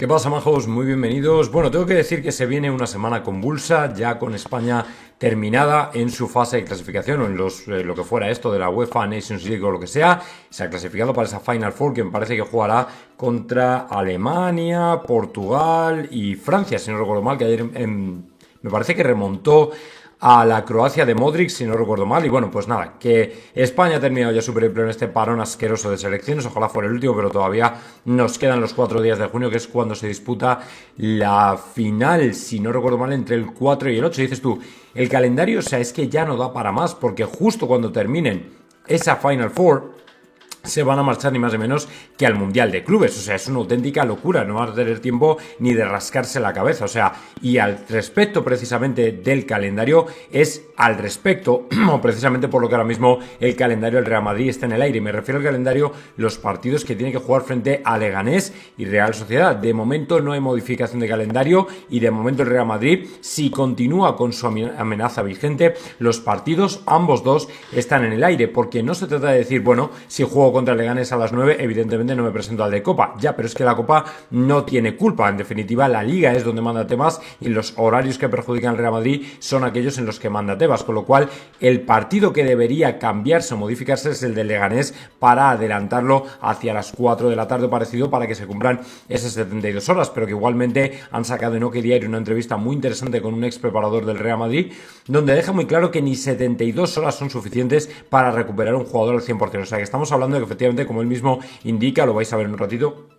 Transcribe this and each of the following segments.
¿Qué pasa, majos? Muy bienvenidos. Bueno, tengo que decir que se viene una semana convulsa, ya con España terminada en su fase de clasificación o en lo que fuera esto de la UEFA Nations League o lo que sea. Se ha clasificado para esa Final Four que me parece que jugará contra Alemania, Portugal y Francia, si no recuerdo mal, que ayer me parece que remontó a la Croacia de Modric, si no recuerdo mal. Y bueno, pues nada, que España ha terminado ya su periplo en este parón asqueroso de selecciones. Ojalá fuera el último, pero todavía nos quedan los 4 días de junio, que es cuando se disputa la final, si no recuerdo mal, entre el 4 y el 8. Dices tú, el calendario, o sea, es que ya no da para más, porque justo cuando terminen esa Final Four se van a marchar ni más ni menos que al Mundial de Clubes. O sea, es una auténtica locura, no van a tener tiempo ni de rascarse la cabeza. O sea, y al respecto precisamente del calendario, es al respecto, o precisamente por lo que ahora mismo el calendario del Real Madrid está en el aire. Y me refiero al calendario, los partidos que tiene que jugar frente a Leganés y Real Sociedad. De momento no hay modificación de calendario y de momento el Real Madrid, si continúa con su amenaza vigente, los partidos, ambos dos, están en el aire. Porque no se trata de decir, bueno, si juego contra Leganés a las 9, evidentemente no me presento al de Copa. Ya, pero es que la Copa no tiene culpa. En definitiva, la Liga es donde manda temas y los horarios que perjudican al Real Madrid son aquellos en los que manda Tebas. Con lo cual, el partido que debería cambiarse o modificarse es el de Leganés para adelantarlo hacia las 4 de la tarde parecido para que se cumplan esas 72 horas. Pero que igualmente han sacado en OK Diario una entrevista muy interesante con un ex preparador del Real Madrid, donde deja muy claro que ni 72 horas son suficientes para recuperar un jugador al 100%. O sea, que estamos hablando de que efectivamente, como él mismo indica, lo vais a ver en un ratito,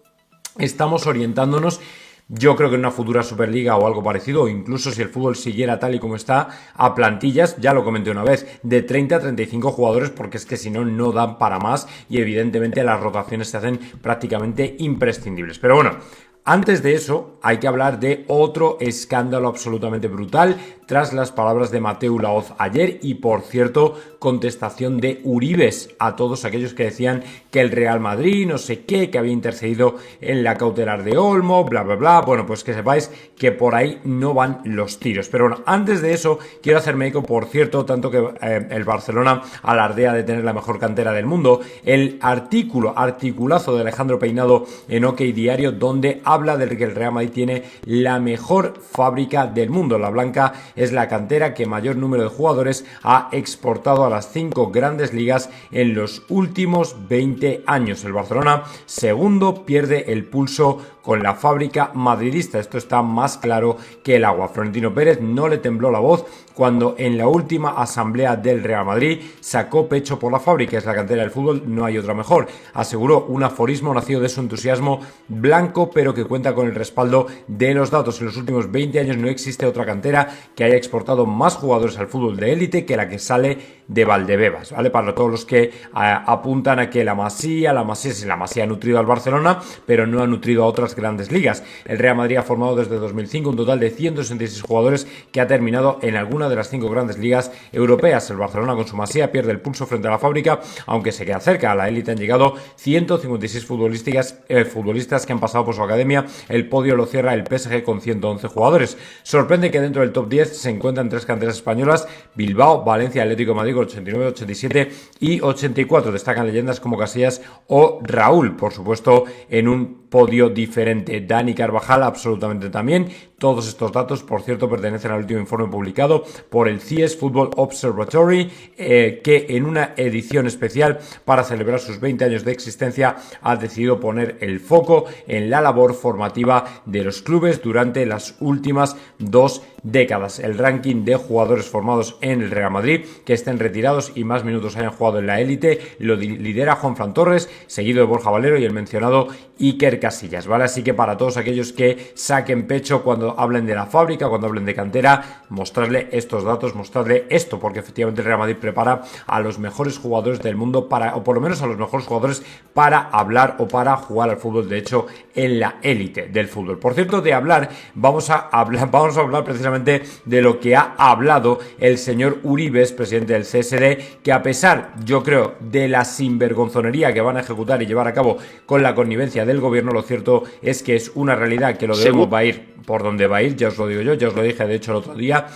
estamos orientándonos, yo creo que en una futura Superliga o algo parecido, o incluso si el fútbol siguiera tal y como está, a plantillas, ya lo comenté una vez, de 30 a 35 jugadores, porque es que si no, no dan para más y evidentemente las rotaciones se hacen prácticamente imprescindibles. Pero bueno, antes de eso, hay que hablar de otro escándalo absolutamente brutal tras las palabras de Mateu Laoz ayer y, por cierto, contestación de Uribes a todos aquellos que decían que el Real Madrid, no sé qué, que había intercedido en la cautelar de Olmo, bla, bla, bla. Bueno, pues que sepáis que por ahí no van los tiros. Pero bueno, antes de eso, quiero hacerme eco, por cierto, tanto que el Barcelona alardea de tener la mejor cantera del mundo, el articulazo de Alejandro Peinado en OK Diario, donde habla de que el Real Madrid tiene la mejor fábrica del mundo. La blanca es la cantera que mayor número de jugadores ha exportado a las 5 grandes ligas en los últimos 20 años. El Barcelona, segundo, pierde el pulso con la fábrica madridista. Esto está más claro que el agua. Florentino Pérez no le tembló la voz cuando en la última asamblea del Real Madrid sacó pecho por la fábrica. Es la cantera del fútbol, no hay otra mejor. Aseguró un aforismo nacido de su entusiasmo blanco, pero que cuenta con el respaldo de los datos. En los últimos 20 años no existe otra cantera que haya exportado más jugadores al fútbol de élite que la que sale de Valdebebas, ¿vale? Para todos los que apuntan a que la Masía ha nutrido al Barcelona, pero no ha nutrido a otras grandes ligas. El Real Madrid ha formado desde 2005 un total de 166 jugadores que ha terminado en alguna de las 5 grandes ligas europeas. El Barcelona con su Masía pierde el pulso frente a la fábrica, aunque se queda cerca. A la élite han llegado 156 futbolistas que han pasado por su academia. El podio lo cierra el PSG con 111 jugadores. Sorprende que dentro del top 10 se encuentran 3 canteras españolas: Bilbao, Valencia, Atlético de Madrid con 89, 87 y 84. Destacan leyendas como Casillas o Raúl, por supuesto, en un podio diferente. Dani Carvajal absolutamente también. Todos estos datos, por cierto, pertenecen al último informe publicado por el CIES Football Observatory, que en una edición especial para celebrar sus 20 años de existencia ha decidido poner el foco en la labor formativa de los clubes durante las últimas 2 décadas. El ranking de jugadores formados en el Real Madrid que estén retirados y más minutos hayan jugado en la élite lo lidera Juanfran Torres, seguido de Borja Valero y el mencionado Iker Casillas, ¿vale? Así que para todos aquellos que saquen pecho cuando hablen de la fábrica, cuando hablen de cantera, mostrarle estos datos, mostrarle esto, porque efectivamente el Real Madrid prepara a los mejores jugadores del mundo o por lo menos a los mejores jugadores para hablar o para jugar al fútbol, de hecho, en la élite del fútbol. Por cierto, de hablar, vamos a hablar precisamente de lo que ha hablado el señor Uribes, presidente del CSD, que a pesar, yo creo, de la sinvergonzonería que van a ejecutar y llevar a cabo con la connivencia del gobierno, lo cierto es que es una realidad que lo de Olmo va a ir por donde va a ir, ya os lo digo yo, ya os lo dije de hecho el otro día.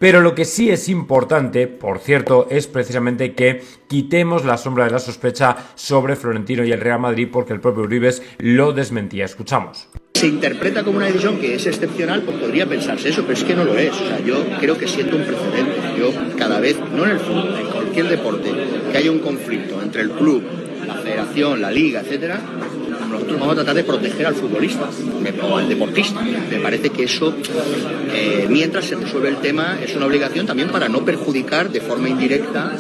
Pero lo que sí es importante, por cierto, es precisamente que quitemos la sombra de la sospecha sobre Florentino y el Real Madrid, porque el propio Uribes lo desmentía. Escuchamos. se interpreta como una decisión que es excepcional, pues podría pensarse eso, pero es que no lo es. O sea, yo creo que siento un precedente. Yo cada vez, no en el fútbol, en cualquier deporte, que haya un conflicto entre el club, la federación, la liga, etcétera, nosotros vamos a tratar de proteger al futbolista o al deportista. Me parece que eso, mientras se resuelve el tema, es una obligación también para no perjudicar de forma indirecta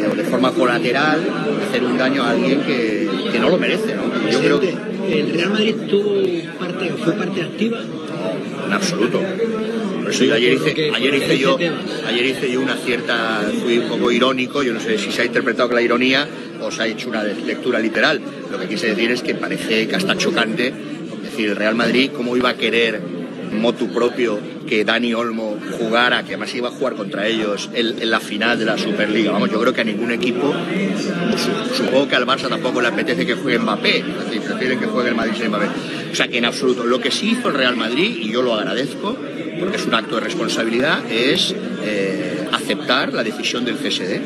o de forma colateral, hacer un daño a alguien que no lo merece, ¿no? Yo creo que ¿el Real Madrid fue parte activa? En absoluto. Por eso ayer hice yo una cierta, fui un poco irónico, yo no sé si se ha interpretado con la ironía o se ha hecho una lectura literal. Lo que quise decir es que parece que hasta chocante, es decir, el Real Madrid, ¿cómo iba a querer motu propio que Dani Olmo jugara, que además iba a jugar contra ellos en la final de la Superliga? Vamos, yo creo que a ningún equipo, supongo que al Barça tampoco le apetece que juegue Mbappé, es decir, prefieren que juegue el Madrid sin Mbappé. O sea que en absoluto, lo que sí hizo el Real Madrid, y yo lo agradezco, porque es un acto de responsabilidad, es aceptar la decisión del CSD.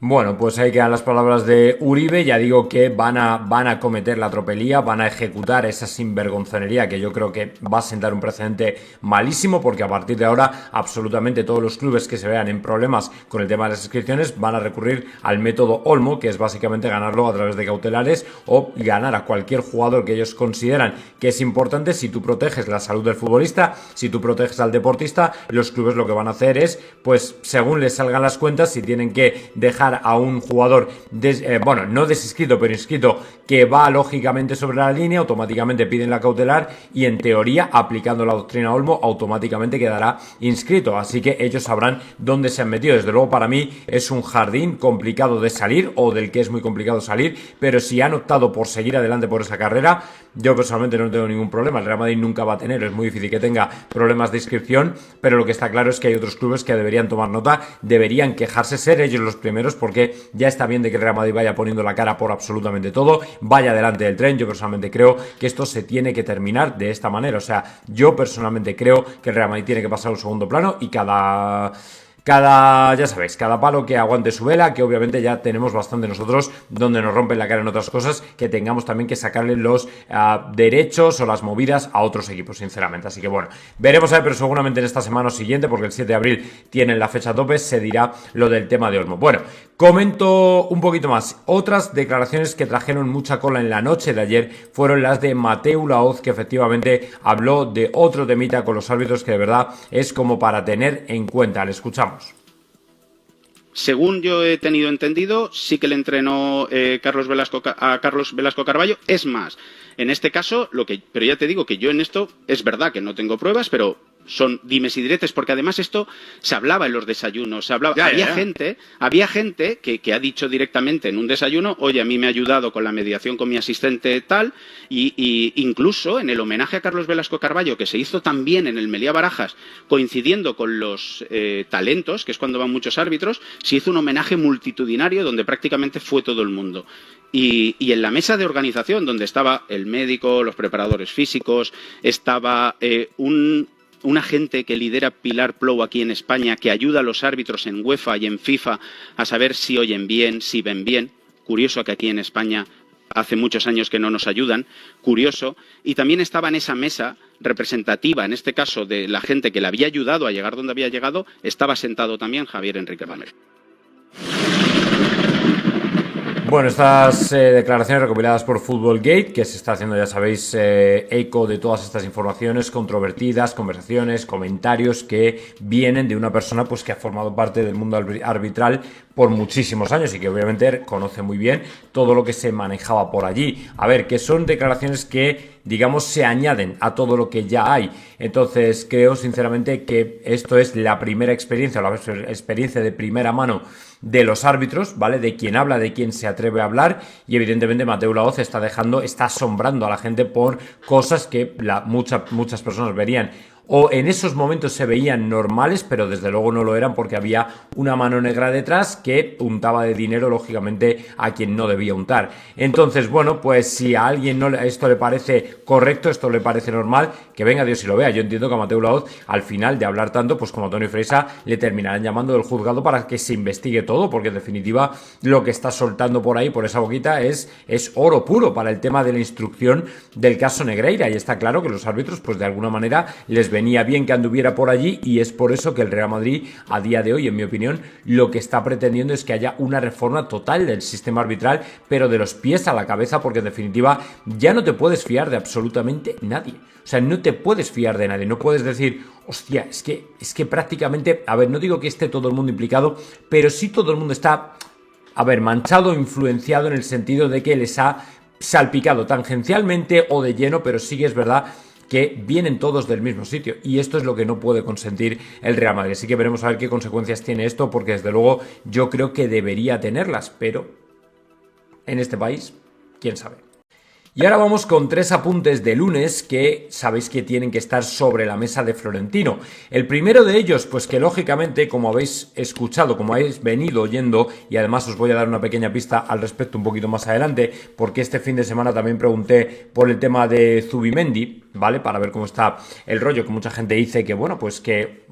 Bueno, pues ahí quedan las palabras de Uribe. Ya digo que van a cometer la tropelía, van a ejecutar esa sinvergonzonería que yo creo que va a sentar un precedente malísimo, porque a partir de ahora absolutamente todos los clubes que se vean en problemas con el tema de las inscripciones van a recurrir al método Olmo, que es básicamente ganarlo a través de cautelares o ganar a cualquier jugador que ellos consideran que es importante. Si tú proteges la salud del futbolista, si tú proteges al deportista, los clubes lo que van a hacer es, pues según les salgan las cuentas, si tienen que dejar a un jugador, no desinscrito, pero inscrito, que va lógicamente sobre la línea, automáticamente piden la cautelar y en teoría, aplicando la doctrina Olmo, automáticamente quedará inscrito. Así que ellos sabrán dónde se han metido. Desde luego, para mí es un jardín complicado de salir, o del que es muy complicado salir, pero si han optado por seguir adelante por esa carrera, yo personalmente no tengo ningún problema. El Real Madrid nunca va a tener, es muy difícil que tenga problemas de inscripción, pero lo que está claro es que hay otros clubes que deberían tomar nota, deberían quejarse, ser ellos los primeros, porque ya está bien de que el Real Madrid vaya poniendo la cara por absolutamente todo, vaya delante del tren. Yo personalmente creo que esto se tiene que terminar de esta manera. O sea, yo personalmente creo que el Real Madrid tiene que pasar a un segundo plano y ya sabéis, cada palo que aguante su vela, que obviamente ya tenemos bastante nosotros donde nos rompen la cara en otras cosas, que tengamos también que sacarle los derechos o las movidas a otros equipos, sinceramente. Así que bueno, veremos a ver, pero seguramente en esta semana o siguiente, porque el 7 de abril tienen la fecha tope, se dirá lo del tema de Olmo. Bueno, comento un poquito más. Otras declaraciones que trajeron mucha cola en la noche de ayer fueron las de Mateu Laoz, que efectivamente habló de otro temita con los árbitros que de verdad es como para tener en cuenta. Le escuchamos. Según yo he tenido entendido, sí que le entrenó a Carlos Velasco Carballo. Es más, en este caso, pero ya te digo que yo en esto es verdad que no tengo pruebas, pero son dimes y diretes, porque además esto se hablaba en los desayunos, había gente que ha dicho directamente en un desayuno: oye, a mí me ha ayudado con la mediación con mi asistente tal, y incluso en el homenaje a Carlos Velasco Carballo, que se hizo también en el Meliá Barajas, coincidiendo con los talentos, que es cuando van muchos árbitros, se hizo un homenaje multitudinario donde prácticamente fue todo el mundo. Y en la mesa de organización, donde estaba el médico, los preparadores físicos, estaba un agente que lidera Pilar Plou aquí en España, que ayuda a los árbitros en UEFA y en FIFA a saber si oyen bien, si ven bien. Curioso que aquí en España hace muchos años que no nos ayudan. Curioso. Y también estaba en esa mesa representativa, en este caso de la gente que le había ayudado a llegar donde había llegado, estaba sentado también Javier Enrique Ramírez. Bueno, estas declaraciones recopiladas por Footballgate, que se está haciendo, ya sabéis, eco de todas estas informaciones controvertidas, conversaciones, comentarios que vienen de una persona pues que ha formado parte del mundo arbitral por muchísimos años y que obviamente conoce muy bien todo lo que se manejaba por allí. A ver, que son declaraciones que, digamos, se añaden a todo lo que ya hay. Entonces, creo sinceramente que esto es la primera experiencia, o la experiencia de primera mano de los árbitros, ¿vale? De quien habla, de quien se atreve a hablar, y evidentemente Mateu Laoz está asombrando a la gente por cosas que muchas personas verían o en esos momentos se veían normales, pero desde luego no lo eran porque había una mano negra detrás que untaba de dinero, lógicamente, a quien no debía untar. Entonces, bueno, pues si a alguien esto le parece correcto, esto le parece normal, que venga Dios y lo vea. Yo entiendo que a Mateu Laoz, al final de hablar tanto, pues como a Toni Freixa, le terminarán llamando del juzgado para que se investigue todo, porque en definitiva lo que está soltando por ahí, por esa boquita, es oro puro para el tema de la instrucción del caso Negreira, y está claro que los árbitros, pues de alguna manera les venía bien que anduviera por allí, y es por eso que el Real Madrid, a día de hoy, en mi opinión, lo que está pretendiendo es que haya una reforma total del sistema arbitral, pero de los pies a la cabeza, porque en definitiva ya no te puedes fiar de absolutamente nadie. O sea, no te puedes fiar de nadie, no puedes decir, hostia, es que prácticamente, a ver, no digo que esté todo el mundo implicado, pero sí todo el mundo está, a ver, manchado o influenciado en el sentido de que les ha salpicado tangencialmente o de lleno, pero sí que es verdad que vienen todos del mismo sitio, y esto es lo que no puede consentir el Real Madrid. Así que veremos a ver qué consecuencias tiene esto, porque desde luego yo creo que debería tenerlas, pero en este país, quién sabe. Y ahora vamos con 3 apuntes de lunes que sabéis que tienen que estar sobre la mesa de Florentino. El primero de ellos, pues que lógicamente, como habéis escuchado, como habéis venido oyendo, y además os voy a dar una pequeña pista al respecto un poquito más adelante, porque este fin de semana también pregunté por el tema de Zubimendi, ¿vale? Para ver cómo está el rollo, que mucha gente dice que, bueno, pues que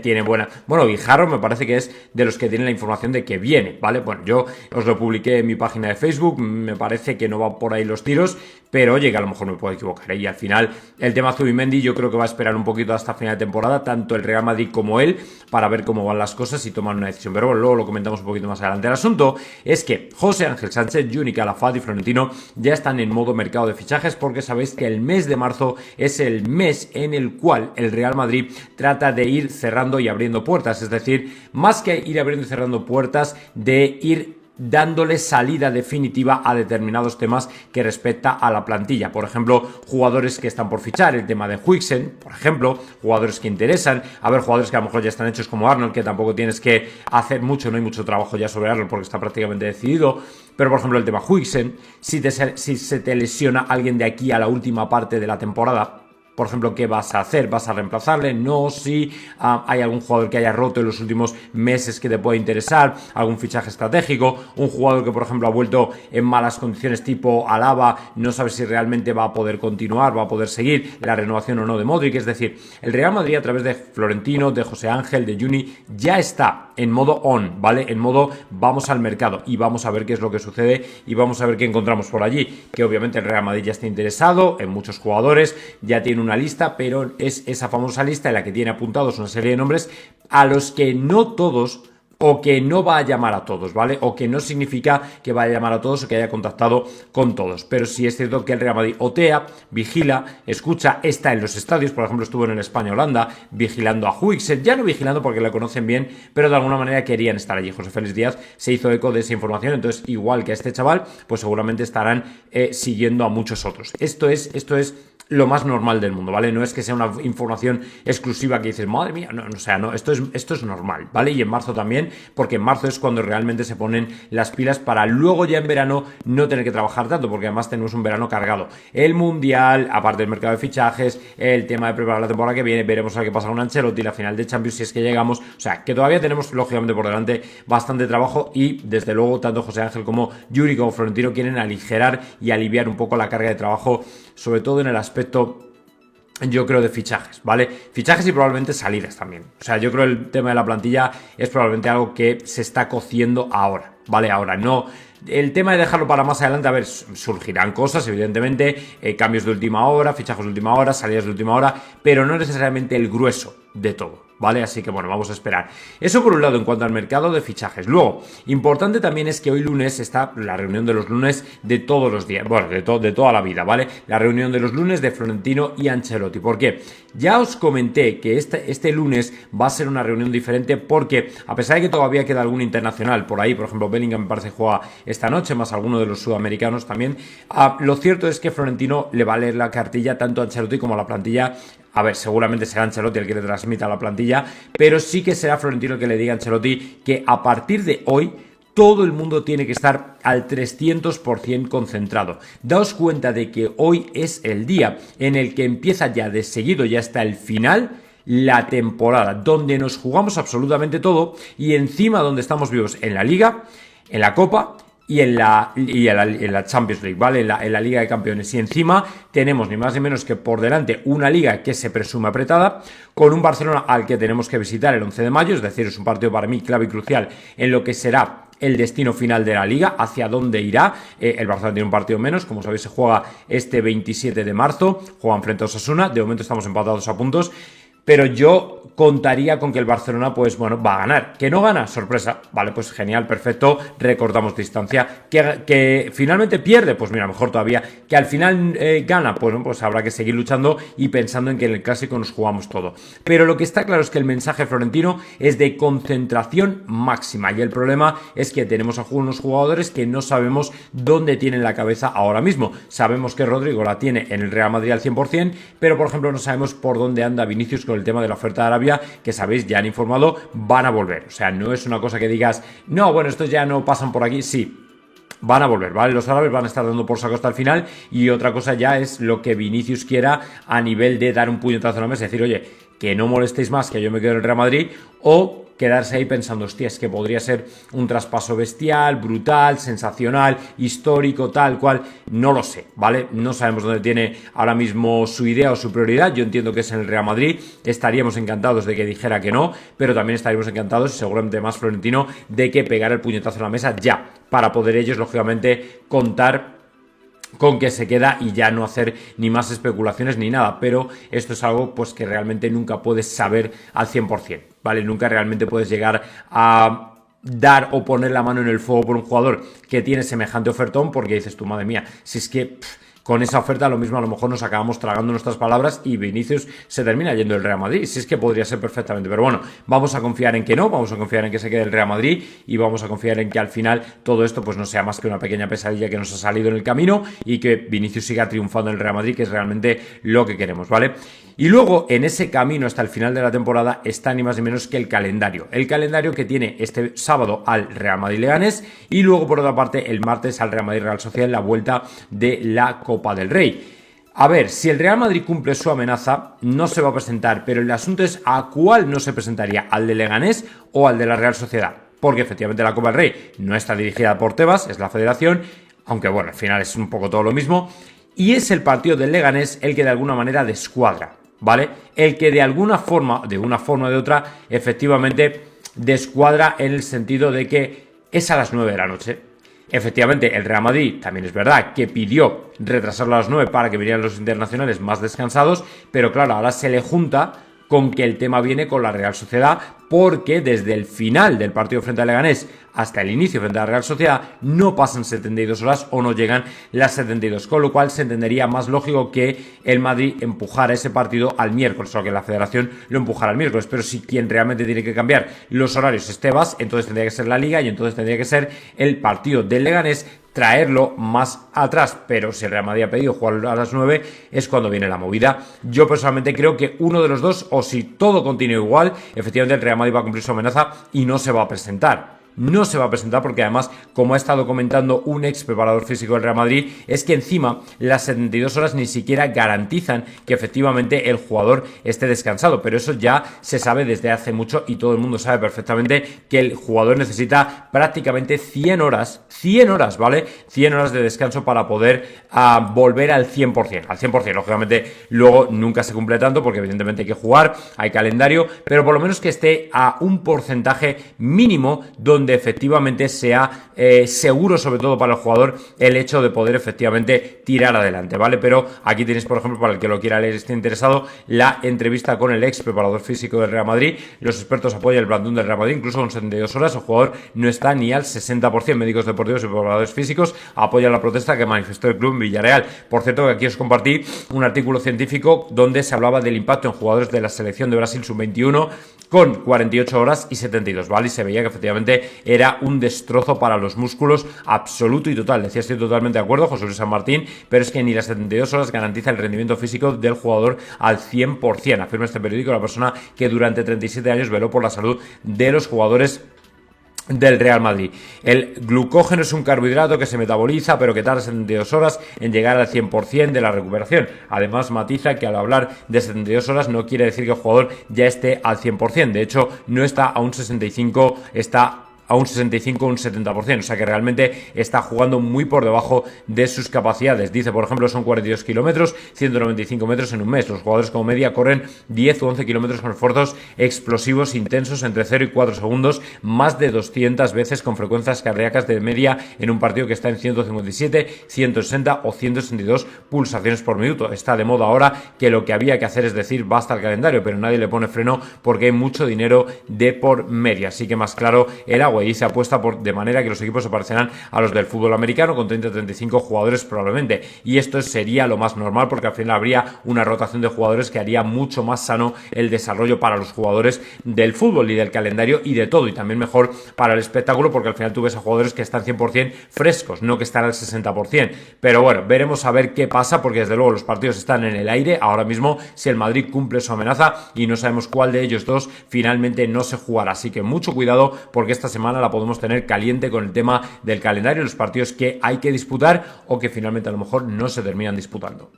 tiene buena... Bueno, Guijarro me parece que es de los que tienen la información de que viene, ¿vale? Bueno, yo os lo publiqué en mi página de Facebook, me parece que no va por ahí los tiros, pero oye, que a lo mejor me puedo equivocar, ¿eh? Y al final el tema Zubimendi yo creo que va a esperar un poquito hasta final de temporada, tanto el Real Madrid como él, para ver cómo van las cosas y tomar una decisión. Pero bueno, luego lo comentamos un poquito más adelante. El asunto es que José Ángel Sánchez, Juni Calafat y Florentino ya están en modo mercado de fichajes, porque sabéis que el mes de marzo es el mes en el cual el Real Madrid trata de ir cerrando y abriendo puertas, es decir, más que ir abriendo y cerrando puertas, de ir dándole salida definitiva a determinados temas que respecta a la plantilla. Por ejemplo, jugadores que están por fichar, el tema de Huijsen, por ejemplo, jugadores que interesan, a ver, jugadores que a lo mejor ya están hechos como Arnold, que tampoco tienes que hacer mucho, no hay mucho trabajo ya sobre Arnold porque está prácticamente decidido, pero por ejemplo el tema Huijsen, si se te lesiona alguien de aquí a la última parte de la temporada, por ejemplo, ¿qué vas a hacer? ¿Vas a reemplazarle? No, si hay algún jugador que haya roto en los últimos meses que te pueda interesar, algún fichaje estratégico, un jugador que, por ejemplo, ha vuelto en malas condiciones tipo Alaba, no sabes si realmente va a poder continuar, va a poder seguir la renovación o no de Modric. Es decir, el Real Madrid, a través de Florentino, de José Ángel, de Juni, ya está en modo on, ¿vale? En modo vamos al mercado y vamos a ver qué es lo que sucede y vamos a ver qué encontramos por allí. Que obviamente el Real Madrid ya está interesado en muchos jugadores, ya tiene una lista, pero es esa famosa lista en la que tiene apuntados una serie de nombres a los que no todos, o que no va a llamar a todos, ¿vale? O que no significa que vaya a llamar a todos o que haya contactado con todos. Pero sí es cierto que el Real Madrid otea, vigila, escucha, está en los estadios. Por ejemplo, estuvo en el España-Holanda vigilando a Huijsen, ya no vigilando porque le conocen bien, pero de alguna manera querían estar allí. José Félix Díaz se hizo eco de esa información, entonces igual que a este chaval, pues seguramente estarán siguiendo a muchos otros. Esto es lo más normal del mundo, ¿vale? No es que sea una información exclusiva que dices, madre mía, no, o sea, no, esto es normal, ¿vale? Y en marzo también, porque en marzo es cuando realmente se ponen las pilas para luego ya en verano no tener que trabajar tanto, porque además tenemos un verano cargado. El Mundial, aparte del mercado de fichajes, el tema de preparar la temporada que viene, veremos a ver qué pasa con Ancelotti, la final de Champions si es que llegamos, o sea, que todavía tenemos lógicamente por delante bastante trabajo y desde luego tanto José Ángel como Yuri como Florentino quieren aligerar y aliviar un poco la carga de trabajo, sobre todo en el aspecto, yo creo, de fichajes, ¿vale? Fichajes y probablemente salidas también. O sea, yo creo que el tema de la plantilla es probablemente algo que se está cociendo ahora, ¿vale? Ahora, no... El tema de dejarlo para más adelante, a ver, surgirán cosas, evidentemente, cambios de última hora, fichajes de última hora, salidas de última hora, pero no necesariamente el grueso de todo, ¿vale? Así que bueno, vamos a esperar. Eso por un lado en cuanto al mercado de fichajes. Luego, importante también es que hoy lunes está la reunión de los lunes de todos los días, bueno, de toda la vida, ¿vale? La reunión de los lunes de Florentino y Ancelotti. ¿Por qué? Ya os comenté que este lunes va a ser una reunión diferente porque, a pesar de que todavía queda algún internacional por ahí, por ejemplo, Bellingham me parece que juega esta noche, más alguno de los sudamericanos también, lo cierto es que Florentino le va a leer la cartilla tanto a Ancelotti como a la plantilla. A ver, seguramente será Ancelotti el que le transmita a la plantilla, pero sí que será Florentino el que le diga a Ancelotti que a partir de hoy todo el mundo tiene que estar al 300% concentrado. Daos cuenta de que hoy es el día en el que empieza ya de seguido y hasta el final la temporada, donde nos jugamos absolutamente todo y encima donde estamos vivos en la Liga, en la Copa y en la Champions League, ¿vale? En la Liga de Campeones. Y encima tenemos ni más ni menos que por delante una Liga que se presume apretada, con un Barcelona al que tenemos que visitar el 11 de mayo, es decir, es un partido para mí clave y crucial en lo que será el destino final de la Liga, hacia dónde irá. El Barcelona tiene un partido menos, como sabéis se juega este 27 de marzo, juegan frente a Osasuna, de momento estamos empatados a puntos, pero yo contaría con que el Barcelona, pues bueno, va a ganar. ¿Que no gana? Sorpresa. Vale, pues genial, perfecto, recortamos distancia. ¿Que finalmente pierde? Pues mira, mejor todavía. ¿Que al final gana? Pues habrá que seguir luchando y pensando en que en el Clásico nos jugamos todo. Pero lo que está claro es que el mensaje florentino es de concentración máxima. Y el problema es que tenemos a unos jugadores que no sabemos dónde tienen la cabeza ahora mismo. Sabemos que Rodrigo la tiene en el Real Madrid al 100%, pero por ejemplo no sabemos por dónde anda Vinicius con el tema de la oferta de Arabia, que sabéis, ya han informado, van a volver. O sea, no es una cosa que digas, no, bueno, estos ya no pasan por aquí. Sí, van a volver, ¿vale? Los árabes van a estar dando por saco hasta el final y otra cosa ya es lo que Vinicius quiera a nivel de dar un puñetazo a la mesa, decir, oye, que no molestéis más, que yo me quedo en el Real Madrid, o quedarse ahí pensando, hostia, es que podría ser un traspaso bestial, brutal, sensacional, histórico, tal cual, no lo sé, ¿vale? No sabemos dónde tiene ahora mismo su idea o su prioridad. Yo entiendo que es en el Real Madrid, estaríamos encantados de que dijera que no, pero también estaríamos encantados, y seguramente más Florentino, de que pegara el puñetazo en la mesa ya, para poder ellos, lógicamente, contar con que se queda y ya no hacer ni más especulaciones ni nada, pero esto es algo pues que realmente nunca puedes saber al 100%, ¿vale? Nunca realmente puedes llegar a dar o poner la mano en el fuego por un jugador que tiene semejante ofertón, porque dices tú, madre mía, si es que con esa oferta lo mismo a lo mejor nos acabamos tragando nuestras palabras y Vinicius se termina yendo del Real Madrid. Si es que podría ser perfectamente, pero bueno, vamos a confiar en que no, vamos a confiar en que se quede el Real Madrid y vamos a confiar en que al final todo esto pues no sea más que una pequeña pesadilla que nos ha salido en el camino y que Vinicius siga triunfando en el Real Madrid, que es realmente lo que queremos, ¿vale? Y luego en ese camino hasta el final de la temporada está ni más ni menos que el calendario que tiene este sábado al Real Madrid Leganés y luego por otra parte el martes al Real Madrid Real Sociedad en la vuelta de la Copa del Rey. A ver, si el Real Madrid cumple su amenaza, no se va a presentar, pero el asunto es a cuál no se presentaría, al de Leganés o al de la Real Sociedad, porque efectivamente la Copa del Rey no está dirigida por Tebas, es la federación, aunque bueno, al final es un poco todo lo mismo, y es el partido del Leganés el que de alguna manera descuadra, ¿vale? El que de una forma o de otra, efectivamente descuadra en el sentido de que es a las 9 de la noche. Efectivamente, el Real Madrid también es verdad que pidió retrasarlo a las 9 para que vinieran los internacionales más descansados, pero claro, ahora se le junta con que el tema viene con la Real Sociedad, porque desde el final del partido frente al Leganés hasta el inicio frente a la Real Sociedad no pasan 72 horas o no llegan las 72, con lo cual se entendería más lógico que el Madrid empujara ese partido al miércoles, o que la federación lo empujara al miércoles, pero si quien realmente tiene que cambiar los horarios es Tebas, entonces tendría que ser la Liga y entonces tendría que ser el partido del Leganés, traerlo más atrás, pero si el Real Madrid ha pedido jugar a las 9 es cuando viene la movida. Yo personalmente creo que uno de los dos, o si todo continúa igual, efectivamente el Real Madrid va a cumplir su amenaza y no se va a presentar. No se va a presentar porque además, como ha estado comentando un ex preparador físico del Real Madrid, es que encima las 72 horas ni siquiera garantizan que efectivamente el jugador esté descansado, pero eso ya se sabe desde hace mucho y todo el mundo sabe perfectamente que el jugador necesita prácticamente 100 horas, ¿vale? 100 horas de descanso para poder volver al 100%, lógicamente luego nunca se cumple tanto porque evidentemente hay que jugar, hay calendario, pero por lo menos que esté a un porcentaje mínimo donde efectivamente sea seguro, sobre todo para el jugador, el hecho de poder efectivamente tirar adelante, ¿vale? Pero aquí tenéis, por ejemplo, para el que lo quiera leer, esté interesado, la entrevista con el ex preparador físico del Real Madrid. Los expertos apoyan el plantón del Real Madrid, incluso con 72 horas, el jugador no está ni al 60%. Médicos deportivos y preparadores físicos apoyan la protesta que manifestó el club en Villarreal. Por cierto, que aquí os compartí un artículo científico donde se hablaba del impacto en jugadores de la selección de Brasil sub-21 con 48 horas y 72, ¿vale? Y se veía que efectivamente era un destrozo para los músculos absoluto y total. Decía, estoy totalmente de acuerdo, José Luis San Martín, pero es que ni las 72 horas garantiza el rendimiento físico del jugador al 100%, afirma este periódico, la persona que durante 37 años veló por la salud de los jugadores del Real Madrid. El glucógeno es un carbohidrato que se metaboliza pero que tarda 72 horas en llegar al 100% de la recuperación. Además matiza que al hablar de 72 horas no quiere decir que el jugador ya esté al 100%, de hecho no está a un 65, está a un 65 o un 70%, o sea que realmente está jugando muy por debajo de sus capacidades. Dice, por ejemplo, son 42 kilómetros, 195 metros en un mes. Los jugadores como media corren 10 o 11 kilómetros con esfuerzos explosivos intensos entre 0 y 4 segundos, más de 200 veces con frecuencias cardíacas de media en un partido que está en 157, 160 o 162 pulsaciones por minuto. Está de moda ahora que lo que había que hacer es decir basta al calendario, pero nadie le pone freno porque hay mucho dinero de por medio. Así que más claro el agua, y se apuesta de manera que los equipos se parecerán a los del fútbol americano con 30-35 jugadores probablemente, y esto sería lo más normal porque al final habría una rotación de jugadores que haría mucho más sano el desarrollo para los jugadores del fútbol y del calendario y de todo, y también mejor para el espectáculo porque al final tú ves a jugadores que están 100% frescos, no que están al 60%, pero bueno, veremos a ver qué pasa porque desde luego los partidos están en el aire ahora mismo. Si el Madrid cumple su amenaza y no sabemos cuál de ellos dos finalmente no se jugará, así que mucho cuidado porque esta semana la podemos tener caliente con el tema del calendario, los partidos que hay que disputar o que finalmente a lo mejor no se terminan disputando.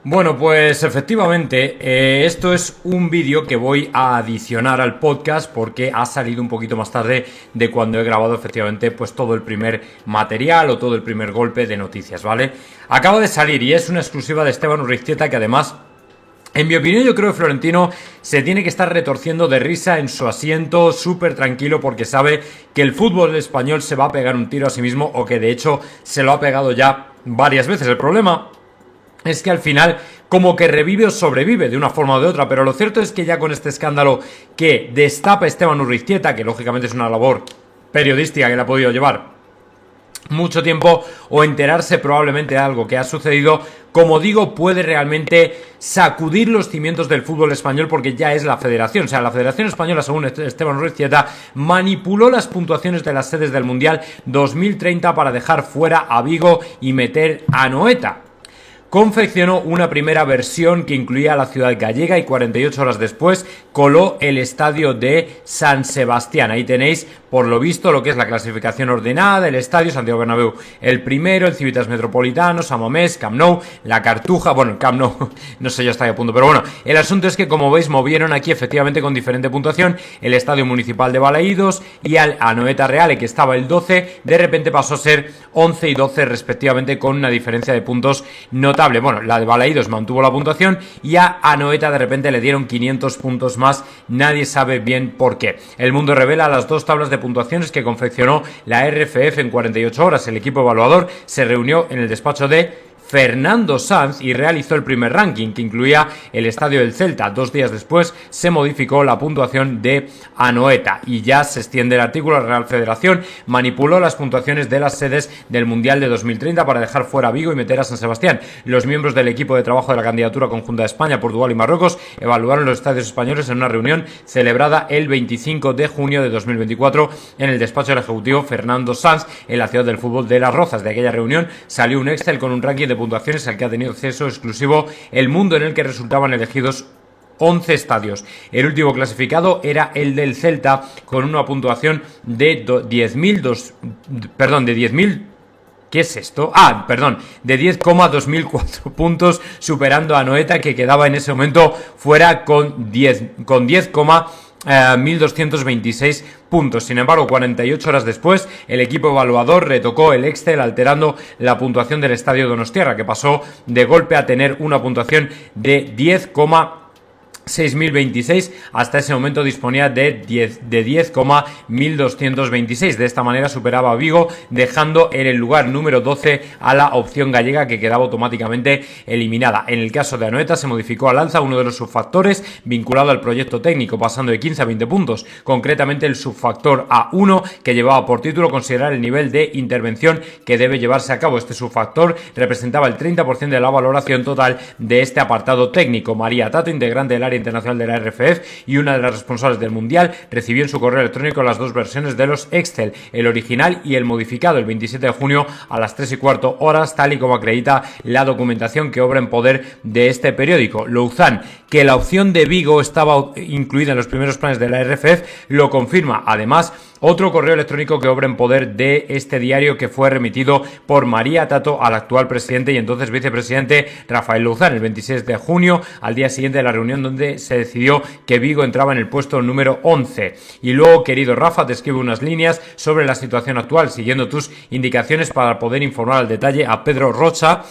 Bueno, pues efectivamente esto es un vídeo que voy a adicionar al podcast porque ha salido un poquito más tarde de cuando he grabado efectivamente pues todo el primer material o todo el primer golpe de noticias, ¿vale? Acaba de salir y es una exclusiva de Esteban Urriztieta que además, en mi opinión, yo creo que Florentino se tiene que estar retorciendo de risa en su asiento, súper tranquilo, porque sabe que el fútbol español se va a pegar un tiro a sí mismo, o que de hecho se lo ha pegado ya varias veces. El problema es que al final como que revive o sobrevive de una forma o de otra, pero lo cierto es que ya con este escándalo que destapa Esteban Urriztieta, que lógicamente es una labor periodística que le ha podido llevar mucho tiempo, o enterarse probablemente de algo que ha sucedido, como digo, puede realmente sacudir los cimientos del fútbol español porque ya es la federación. O sea, la Federación Española, según Esteban Urriztieta, manipuló las puntuaciones de las sedes del Mundial 2030 para dejar fuera a Vigo y meter a Anoeta. Confeccionó una primera versión que incluía a la ciudad gallega y 48 horas después coló el estadio de San Sebastián. Ahí tenéis, por lo visto, lo que es la clasificación ordenada del estadio: Santiago Bernabéu el primero, el Civitas Metropolitano, San Mamés, Camp Nou, la Cartuja, bueno, el Camp Nou no sé yo hasta qué punto, pero bueno, el asunto es que, como veis, movieron aquí efectivamente con diferente puntuación el Estadio Municipal de Balaídos, y al Anoeta Reale, que estaba el 12, de repente pasó a ser 11 y 12 respectivamente, con una diferencia de puntos notable. Bueno, la de Balaídos mantuvo la puntuación y a Anoeta de repente le dieron 500 puntos más, nadie sabe bien por qué. El Mundo revela las dos tablas de puntuaciones que confeccionó la RFF en 48 horas. El equipo evaluador se reunió en el despacho de Fernando Sanz y realizó el primer ranking, que incluía el estadio del Celta. 2 días después se modificó la puntuación de Anoeta y ya se extiende el artículo. La Real Federación manipuló las puntuaciones de las sedes del Mundial de 2030 para dejar fuera a Vigo y meter a San Sebastián. Los miembros del equipo de trabajo de la candidatura conjunta de España, Portugal y Marruecos evaluaron los estadios españoles en una reunión celebrada el 25 de junio de 2024 en el despacho del ejecutivo Fernando Sanz en la ciudad del fútbol de Las Rozas. De aquella reunión salió un Excel con un ranking de puntuaciones al que ha tenido acceso exclusivo El Mundo, en el que resultaban elegidos 11 estadios. El último clasificado era el del Celta, con una puntuación de 10.000. ¿Qué es esto? De 10,2004 puntos, superando a Anoeta, que quedaba en ese momento fuera con 1.226 puntos. Sin embargo, 48 horas después, el equipo evaluador retocó el Excel, alterando la puntuación del estadio Donostiarra, que pasó de golpe a tener una puntuación de 10,6026. Hasta ese momento disponía de 10,1226. De esta manera superaba a Vigo, dejando en el lugar número 12 a la opción gallega, que quedaba automáticamente eliminada. En el caso de Anoeta se modificó al alza uno de los subfactores vinculado al proyecto técnico, pasando de 15 a 20 puntos. Concretamente el subfactor A1, que llevaba por título considerar el nivel de intervención que debe llevarse a cabo. Este subfactor representaba el 30% de la valoración total de este apartado técnico. María Tato, integrante del área área internacional de la RFF y una de las responsables del Mundial, recibió en su correo electrónico las dos versiones de los Excel, el original y el modificado, el 27 de junio a las 3:15 horas, tal y como acredita la documentación que obra en poder de este periódico. Louzán, que la opción de Vigo estaba incluida en los primeros planes de la RFF, lo confirma. Además, otro correo electrónico que obra en poder de este diario, que fue remitido por María Tato al actual presidente y entonces vicepresidente Rafael Louzán, el 26 de junio, al día siguiente de la reunión donde se decidió que Vigo entraba en el puesto número 11. Y luego, querido Rafa, te escribo unas líneas sobre la situación actual, siguiendo tus indicaciones para poder informar al detalle a Pedro Rocha.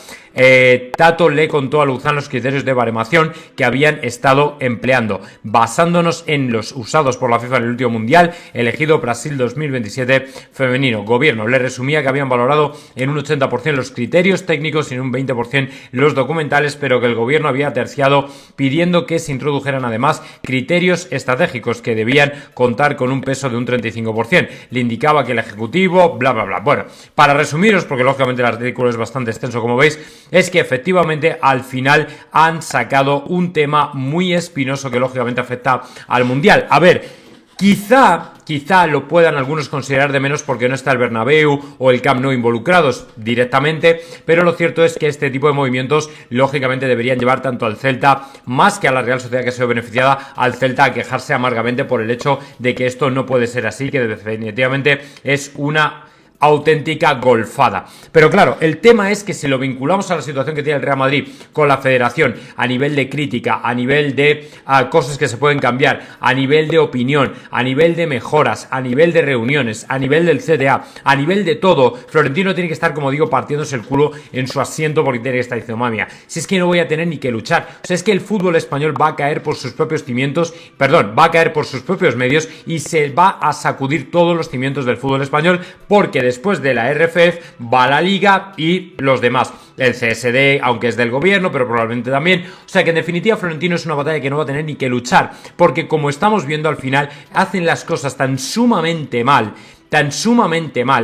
Tato le contó a Louzán los criterios de baremación que habían estado empleando, basándonos en los usados por la FIFA en el último mundial elegido Brasil 2027 femenino. Gobierno le resumía que habían valorado en un 80% los criterios técnicos y en un 20% los documentales, pero que el gobierno había terciado pidiendo que se introdujeran además criterios estratégicos que debían contar con un peso de un 35%. Le indicaba que el ejecutivo, bla bla bla. Bueno, para resumiros, porque lógicamente el artículo es bastante extenso como veis, es que efectivamente al final han sacado un tema muy espinoso que lógicamente afecta al Mundial. A ver, quizá lo puedan algunos considerar de menos porque no está el Bernabéu o el Camp Nou involucrados directamente, pero lo cierto es que este tipo de movimientos lógicamente deberían llevar tanto al Celta, más que a la Real Sociedad que se ve beneficiada, al Celta a quejarse amargamente por el hecho de que esto no puede ser así, que definitivamente es una auténtica golfada. Pero claro, el tema es que si lo vinculamos a la situación que tiene el Real Madrid con la federación a nivel de crítica, a nivel de cosas que se pueden cambiar, a nivel de opinión, a nivel de mejoras, a nivel de reuniones, a nivel del CTA, a nivel de todo, Florentino tiene que estar, como digo, partiéndose el culo en su asiento porque tiene que estar diciendo, mamá mía, si es que no voy a tener ni que luchar. O sea, es que el fútbol español va a caer por sus propios cimientos, va a caer por sus propios medios y se va a sacudir todos los cimientos del fútbol español, porque después de la RFF va la Liga y los demás. El CSD, aunque es del gobierno, pero probablemente también. O sea que en definitiva Florentino es una batalla que no va a tener ni que luchar, porque como estamos viendo al final, hacen las cosas tan sumamente mal.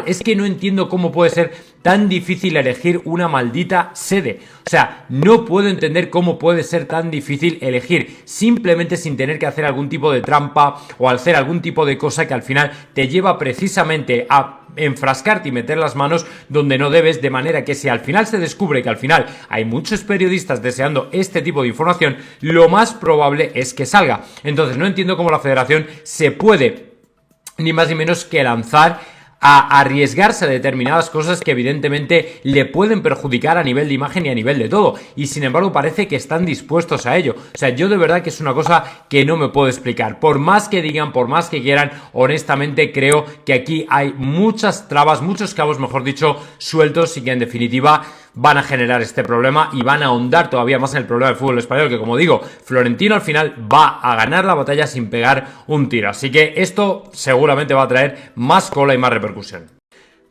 Es que no entiendo cómo puede ser tan difícil elegir una maldita sede. O sea, no puedo entender cómo puede ser tan difícil elegir, simplemente sin tener que hacer algún tipo de trampa o hacer algún tipo de cosa que al final te lleva precisamente a enfrascarte y meter las manos donde no debes, de manera que si al final se descubre que al final hay muchos periodistas deseando este tipo de información, lo más probable es que salga. Entonces no entiendo cómo la federación se puede ni más ni menos que lanzar a arriesgarse a determinadas cosas que evidentemente le pueden perjudicar a nivel de imagen y a nivel de todo, y sin embargo parece que están dispuestos a ello. O sea, yo de verdad que es una cosa que no me puedo explicar, por más que digan, por más que quieran. Honestamente creo que aquí hay muchas trabas, muchos cabos, mejor dicho, sueltos, y que en definitiva van a generar este problema y van a ahondar todavía más en el problema del fútbol español, que como digo, Florentino al final va a ganar la batalla sin pegar un tiro. Así que esto seguramente va a traer más cola y más repercusión.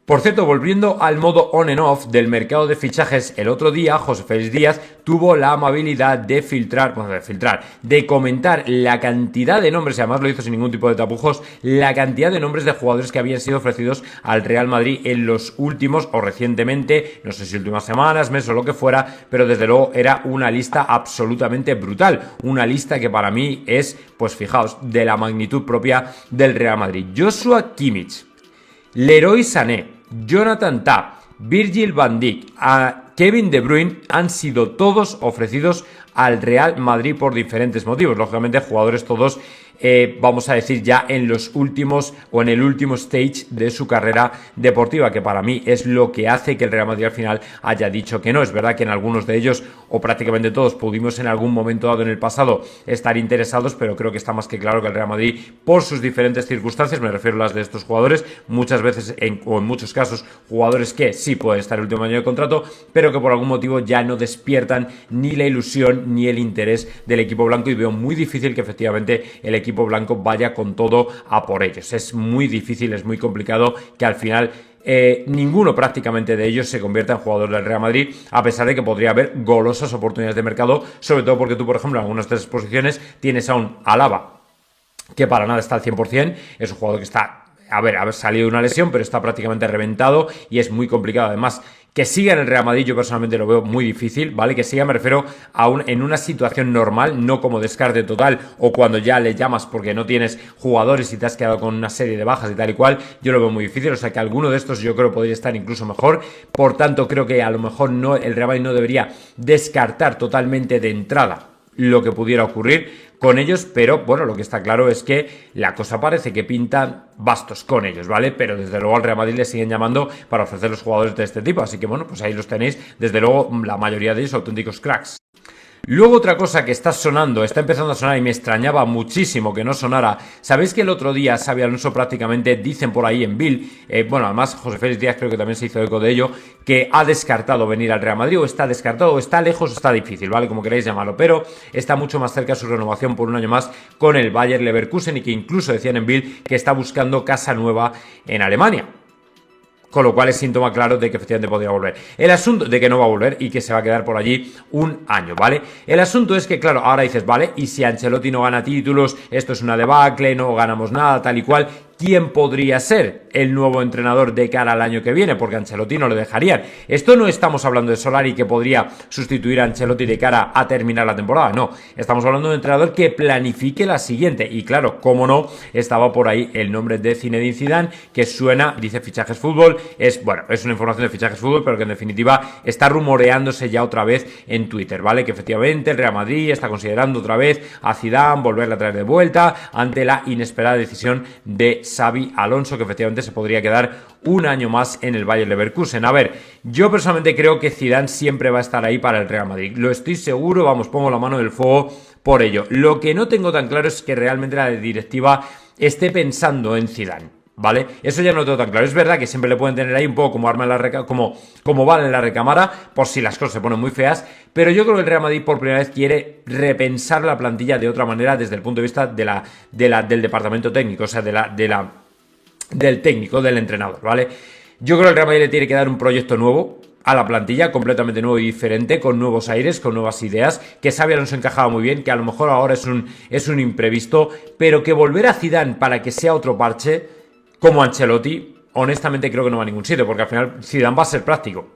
Por cierto, volviendo al modo on and off del mercado de fichajes, el otro día José Félix Díaz tuvo la amabilidad de comentar la cantidad de nombres, y además lo hizo sin ningún tipo de tapujos, la cantidad de nombres de jugadores que habían sido ofrecidos al Real Madrid en los últimos o recientemente, no sé si últimas semanas, meses o lo que fuera, pero desde luego era una lista absolutamente brutal, una lista que para mí es, pues fijaos, de la magnitud propia del Real Madrid. Joshua Kimmich, Leroy Sané, Jonathan Tah, Virgil van Dijk, Kevin De Bruyne han sido todos ofrecidos al Real Madrid por diferentes motivos. Lógicamente jugadores todos, vamos a decir, ya en los últimos o en el último stage de su carrera deportiva, que para mí es lo que hace que el Real Madrid al final haya dicho que no. Es verdad que en algunos de ellos, o prácticamente todos, pudimos en algún momento dado en el pasado estar interesados, pero creo que está más que claro que el Real Madrid, por sus diferentes circunstancias, me refiero a las de estos jugadores, muchas veces o en muchos casos jugadores que sí pueden estar el último año de contrato, pero que por algún motivo ya no despiertan ni la ilusión ni el interés del equipo blanco, y veo muy difícil que efectivamente el equipo blanco vaya con todo a por ellos. Es muy difícil, es muy complicado que al final ninguno prácticamente de ellos se convierta en jugador del Real Madrid, a pesar de que podría haber golosas oportunidades de mercado, sobre todo porque tú, por ejemplo, en algunas de esas posiciones tienes a un Alaba que para nada está al 100%, es un jugador que está, haber salido de una lesión, pero está prácticamente reventado y es muy complicado además Que siga en el Real Madrid yo personalmente lo veo muy difícil, ¿vale? Que siga, me refiero a en una situación normal, no como descarte total o cuando ya le llamas porque no tienes jugadores y te has quedado con una serie de bajas y tal y cual, yo lo veo muy difícil, o sea que alguno de estos yo creo podría estar incluso mejor, por tanto creo que a lo mejor no, el Real Madrid no debería descartar totalmente de entrada lo que pudiera ocurrir con ellos, pero bueno, lo que está claro es que la cosa parece que pintan bastos con ellos, ¿vale? Pero desde luego al Real Madrid le siguen llamando para ofrecer los jugadores de este tipo, así que bueno, pues ahí los tenéis, desde luego la mayoría de ellos auténticos cracks. Luego otra cosa que está sonando, está empezando a sonar y me extrañaba muchísimo que no sonara. ¿Sabéis que el otro día Xabi Alonso prácticamente, dicen por ahí en Bill, bueno, además José Félix Díaz creo que también se hizo eco de ello, que ha descartado venir al Real Madrid, o está descartado, o está lejos, o está difícil, ¿vale? Como queráis llamarlo, pero está mucho más cerca su renovación por un año más con el Bayer Leverkusen y que incluso decían en Bill que está buscando casa nueva en Alemania. Con lo cual es síntoma claro de que efectivamente podría volver. El asunto de que no va a volver y que se va a quedar por allí un año, ¿vale? El asunto es que, claro, ahora dices, vale, y si Ancelotti no gana títulos, esto es una debacle, no ganamos nada, tal y cual. ¿Quién podría ser el nuevo entrenador de cara al año que viene? Porque a Ancelotti no le dejarían. Esto no estamos hablando de Solari que podría sustituir a Ancelotti de cara a terminar la temporada, no. Estamos hablando de un entrenador que planifique la siguiente. Y claro, cómo no, estaba por ahí el nombre de Zinedine Zidane, que suena, dice Fichajes Fútbol, bueno, es una información de Fichajes Fútbol, pero que en definitiva está rumoreándose ya otra vez en Twitter, ¿vale? Que efectivamente el Real Madrid está considerando otra vez a Zidane volverle a traer de vuelta ante la inesperada decisión de Xabi Alonso, que efectivamente se podría quedar un año más en el Bayer Leverkusen. A ver, yo personalmente creo que Zidane siempre va a estar ahí para el Real Madrid. Lo estoy seguro, vamos, pongo la mano en el fuego por ello. Lo que no tengo tan claro es que realmente la directiva esté pensando en Zidane, ¿vale? Eso ya no lo tengo tan claro. Es verdad que siempre le pueden tener ahí un poco como arma en la como bala en la recámara, por si las cosas se ponen muy feas, pero yo creo que el Real Madrid por primera vez quiere repensar la plantilla de otra manera desde el punto de vista del departamento técnico, o sea, del técnico, del entrenador, ¿vale? Yo creo que el Real Madrid le tiene que dar un proyecto nuevo a la plantilla, completamente nuevo y diferente, con nuevos aires, con nuevas ideas, que Xabi Alonso encajaba muy bien, que a lo mejor ahora es un imprevisto, pero que volver a Zidane para que sea otro parche como Ancelotti, honestamente creo que no va a ningún sitio, porque al final Zidane va a ser práctico.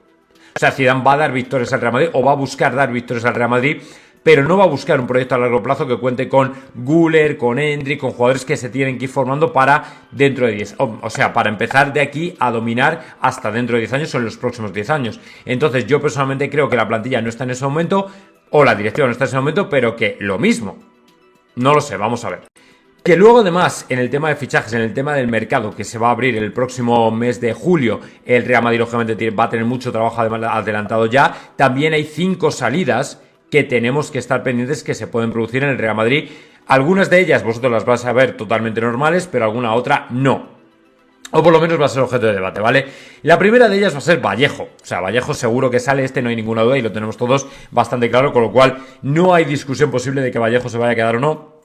O sea, Zidane va a dar victorias al Real Madrid, o va a buscar dar victorias al Real Madrid, pero no va a buscar un proyecto a largo plazo que cuente con Güler, con Endrick, con jugadores que se tienen que ir formando para dentro de 10, o sea, para empezar de aquí a dominar hasta dentro de 10 años o en los próximos 10 años. Entonces yo personalmente creo que la plantilla no está en ese momento, o la directiva no está en ese momento, pero que lo mismo. No lo sé, vamos a ver. Que luego además en el tema de fichajes, en el tema del mercado que se va a abrir el próximo mes de julio, el Real Madrid lógicamente va a tener mucho trabajo adelantado ya. También hay 5 salidas que tenemos que estar pendientes que se pueden producir en el Real Madrid. Algunas de ellas vosotros las vais a ver totalmente normales, pero alguna otra no. O por lo menos va a ser objeto de debate, ¿vale? La primera de ellas va a ser Vallejo. O sea, Vallejo seguro que sale, no hay ninguna duda y lo tenemos todos bastante claro, con lo cual no hay discusión posible de que Vallejo se vaya a quedar o no,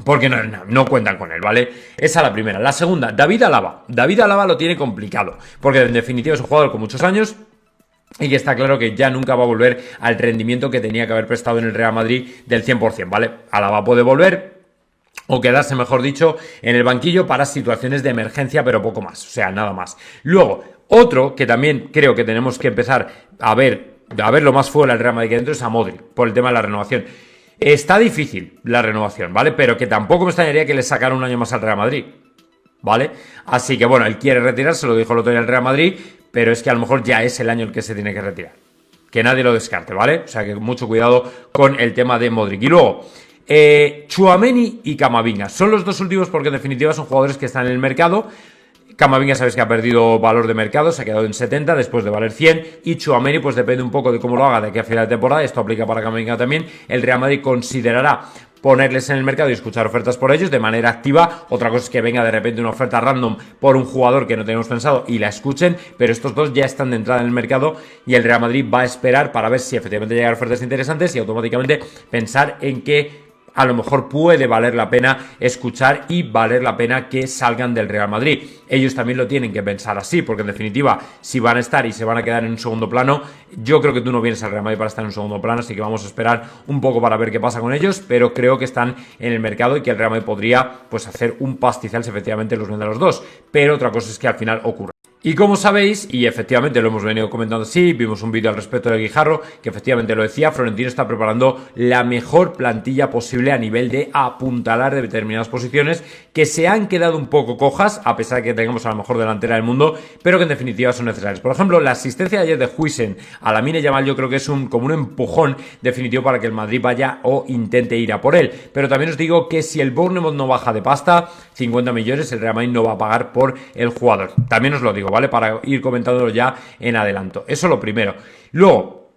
porque no cuentan con él, ¿vale? Esa es la primera. La segunda, David Alaba. David Alaba lo tiene complicado, porque en definitiva es un jugador con muchos años y que está claro que ya nunca va a volver al rendimiento que tenía que haber prestado en el Real Madrid del 100%, ¿vale? Alaba puede volver o quedarse, mejor dicho, en el banquillo para situaciones de emergencia, pero poco más, o sea, nada más. Luego, otro que también creo que tenemos que empezar a verlo más fuera del Real Madrid que dentro es a Modric, por el tema de la renovación. Está difícil la renovación, ¿vale? Pero que tampoco me extrañaría que le sacara un año más al Real Madrid, ¿vale? Así que bueno, él quiere retirarse, lo dijo el otro día el Real Madrid, pero es que a lo mejor ya es el año en que se tiene que retirar. Que nadie lo descarte, ¿vale? O sea que mucho cuidado con el tema de Modric. Y luego, Tchouaméni y Camavinga. Son los dos últimos porque en definitiva son jugadores que están en el mercado. Camavinga sabéis que ha perdido valor de mercado, se ha quedado en 70 después de valer 100, y Tchouaméni pues depende un poco de cómo lo haga de aquí a final de temporada. Esto aplica para Camavinga también. El Real Madrid considerará ponerles en el mercado y escuchar ofertas por ellos de manera activa. Otra cosa es que venga de repente una oferta random por un jugador que no tenemos pensado y la escuchen, pero estos dos ya están de entrada en el mercado y el Real Madrid va a esperar para ver si efectivamente llegan ofertas interesantes y automáticamente pensar en que a lo mejor puede valer la pena escuchar y valer la pena que salgan del Real Madrid. Ellos también lo tienen que pensar así, porque en definitiva, si van a estar y se van a quedar en un segundo plano, yo creo que tú no vienes al Real Madrid para estar en un segundo plano, así que vamos a esperar un poco para ver qué pasa con ellos, pero creo que están en el mercado y que el Real Madrid podría pues hacer un pastizal si efectivamente los vende a los dos, pero otra cosa es que al final ocurra. Y como sabéis, y efectivamente lo hemos venido comentando así, vimos un vídeo al respecto de Guijarro, que efectivamente lo decía, Florentino está preparando la mejor plantilla posible a nivel de apuntalar de determinadas posiciones que se han quedado un poco cojas, a pesar de que tengamos a la mejor delantera del mundo, pero que en definitiva son necesarias. Por ejemplo, la asistencia de ayer de Huijsen a Lamine Yamal yo creo que es como un empujón definitivo para que el Madrid vaya o intente ir a por él. Pero también os digo que si el Bournemouth no baja de pasta, 50 millones el Real Madrid no va a pagar por el jugador. También os lo digo, ¿vale? Para ir comentándolo ya en adelanto. Eso lo primero. Luego,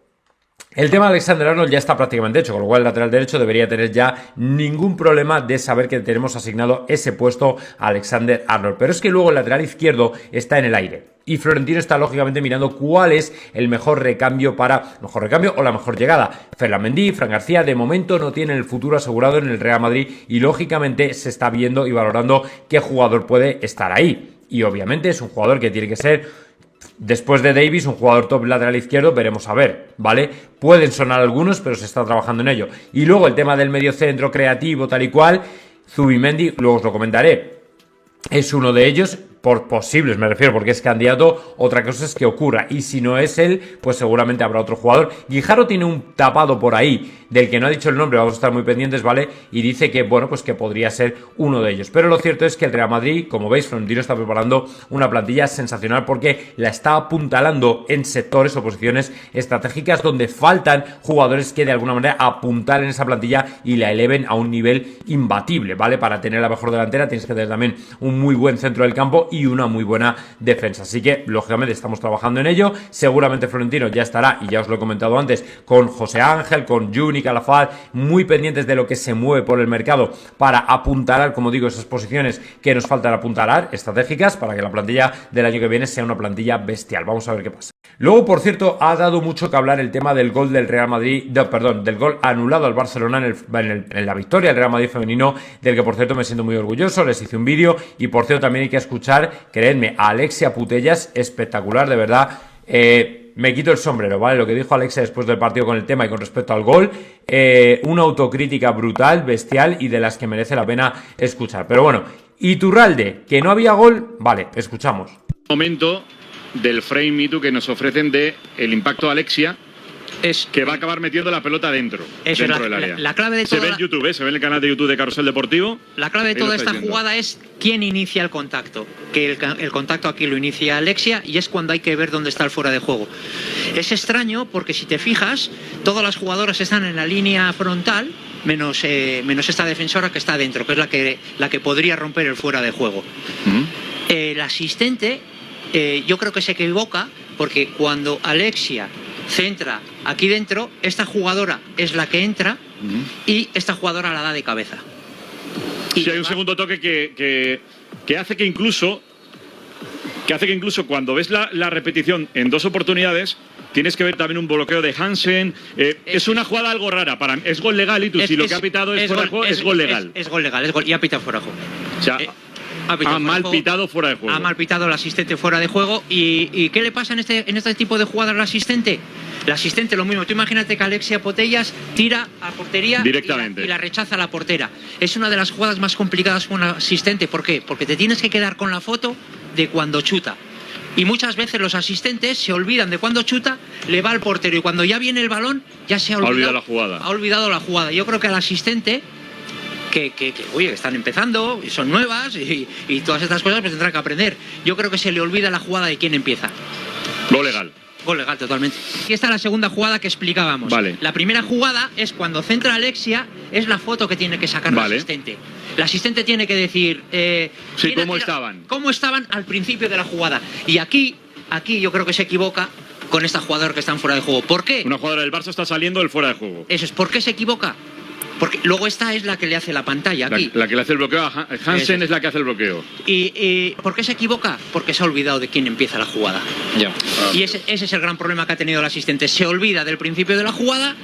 el tema de Alexander Arnold ya está prácticamente hecho, con lo cual el lateral derecho debería tener ya ningún problema de saber que tenemos asignado ese puesto a Alexander Arnold. Pero es que luego el lateral izquierdo está en el aire. Y Florentino está lógicamente mirando cuál es el mejor recambio o la mejor llegada. Ferland Mendy, Fran García, de momento no tienen el futuro asegurado en el Real Madrid y lógicamente se está viendo y valorando qué jugador puede estar ahí. Y obviamente es un jugador que tiene que ser, después de Davis, un jugador top lateral izquierdo, veremos a ver, ¿vale? Pueden sonar algunos, pero se está trabajando en ello. Y luego el tema del medio centro creativo, tal y cual, Zubimendi, luego os lo comentaré, es uno de ellos. Por posibles me refiero, porque es candidato, otra cosa es que ocurra, y si no es él, pues seguramente habrá otro jugador. Guijarro tiene un tapado por ahí, del que no ha dicho el nombre, vamos a estar muy pendientes, ¿vale? Y dice que, bueno, pues que podría ser uno de ellos. Pero lo cierto es que el Real Madrid, como veis, Florentino está preparando una plantilla sensacional porque la está apuntalando en sectores o posiciones estratégicas donde faltan jugadores que de alguna manera apuntalen esa plantilla y la eleven a un nivel imbatible, ¿vale? Para tener la mejor delantera tienes que tener también un muy buen centro del campo y una muy buena defensa. Así que, lógicamente, estamos trabajando en ello. Seguramente Florentino ya estará, y ya os lo he comentado antes, con José Ángel, con Juni Calafat, muy pendientes de lo que se mueve por el mercado para apuntalar, como digo, esas posiciones que nos faltan apuntalar, estratégicas, para que la plantilla del año que viene sea una plantilla bestial. Vamos a ver qué pasa. Luego, por cierto, ha dado mucho que hablar el tema del gol del Real Madrid, del gol anulado al Barcelona en la victoria del Real Madrid femenino, del que, por cierto, me siento muy orgulloso. Les hice un vídeo y, por cierto, también hay que escuchar, creedme, a Alexia Putellas, espectacular, de verdad. Me quito el sombrero, ¿vale? Lo que dijo Alexia después del partido con el tema y con respecto al gol, una autocrítica brutal, bestial y de las que merece la pena escuchar. Pero bueno, Iturralde, que no había gol, vale, escuchamos. Momento del frame Me Too que nos ofrecen de el impacto de Alexia, es que va a acabar metiendo la pelota dentro del área. La clave de se ve en YouTube, se ve en el canal de YouTube de Carrusel Deportivo. La clave de toda esta jugada es quién inicia el contacto. Que el contacto aquí lo inicia Alexia y es cuando hay que ver dónde está el fuera de juego. Es extraño porque si te fijas, todas las jugadoras están en la línea frontal, menos esta defensora que está dentro, que es la que podría romper el fuera de juego. El asistente, yo creo que se equivoca porque cuando Alexia centra aquí dentro, esta jugadora es la que entra y esta jugadora la da de cabeza. Y sí, hay un segundo toque que hace que incluso cuando ves la repetición en dos oportunidades tienes que ver también un bloqueo de Hansen. Es una jugada algo rara. Es gol legal y tú si lo que ha pitado es fuera de juego, es gol legal. Es gol legal, y ha pitado fuera de juego. O sea, ha mal pitado fuera de juego. Ha mal pitado el asistente fuera de juego. ¿Y qué le pasa en este tipo de jugadas al asistente? El asistente lo mismo. Tú imagínate que Alexia Putellas tira a portería directamente y la rechaza a la portera. Es una de las jugadas más complicadas con un asistente. ¿Por qué? Porque te tienes que quedar con la foto de cuando chuta. Y muchas veces los asistentes se olvidan de cuando chuta, le va al portero y cuando ya viene el balón ya se ha olvidado la jugada. Ha olvidado la jugada. Yo creo que al asistente que están empezando y son nuevas y todas estas cosas pues tendrán que aprender. Yo creo que se le olvida la jugada de quién empieza. Gol legal. Gol legal, totalmente. Y esta es la segunda jugada que explicábamos. Vale. La primera jugada es cuando centra Alexia, es la foto que tiene que sacar el asistente. El asistente tiene que decir... ¿cómo estaban? ¿Cómo estaban al principio de la jugada? Y aquí yo creo que se equivoca con esta jugadora que está fuera de juego. ¿Por qué? Una jugadora del Barça está saliendo del fuera de juego. Eso es. ¿Por qué se equivoca? Porque luego esta es la que le hace la pantalla aquí. La que le hace el bloqueo a Hansen es la que hace el bloqueo. ¿Y por qué se equivoca? Porque se ha olvidado de quién empieza la jugada. Ya. Y ese es el gran problema que ha tenido el asistente. Se olvida del principio de la jugada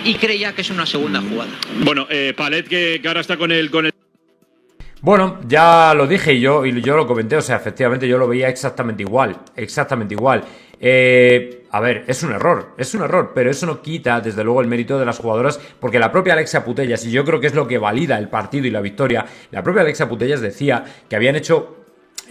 y cree ya que es una segunda jugada. Bueno, Palet que ahora está con el... Bueno, ya lo dije y yo lo comenté, o sea, efectivamente yo lo veía exactamente igual. A ver, es un error, pero eso no quita, desde luego, el mérito de las jugadoras, porque la propia Alexia Putellas, y yo creo que es lo que valida el partido y la victoria, la propia Alexia Putellas decía que habían hecho